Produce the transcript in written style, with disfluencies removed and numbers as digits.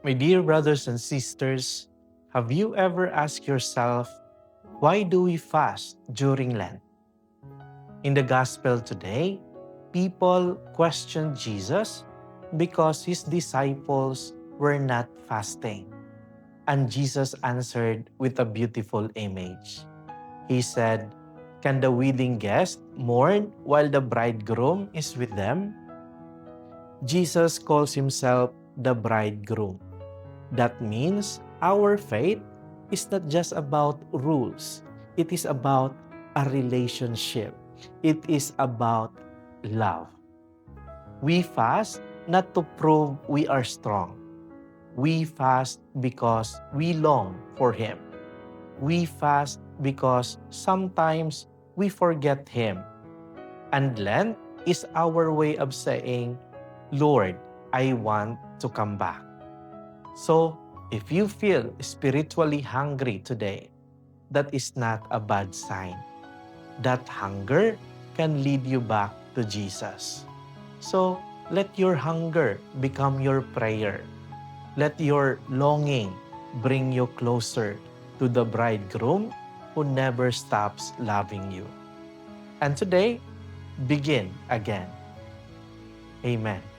My dear brothers and sisters, have you ever asked yourself, why do we fast during Lent? In the Gospel today, people questioned Jesus because his disciples were not fasting. And Jesus answered with a beautiful image. He said, "Can the wedding guest mourn while the bridegroom is with them?" Jesus calls himself the bridegroom. That means our faith is not just about rules. It is about a relationship. It is about love. We fast not to prove we are strong. We fast because we long for Him. We fast because sometimes we forget Him. And Lent is our way of saying, Lord, I want to come back. So, if you feel spiritually hungry today, that is not a bad sign. That hunger can lead you back to Jesus. So, let your hunger become your prayer. Let your longing bring you closer to the bridegroom who never stops loving you. And today, begin again. Amen.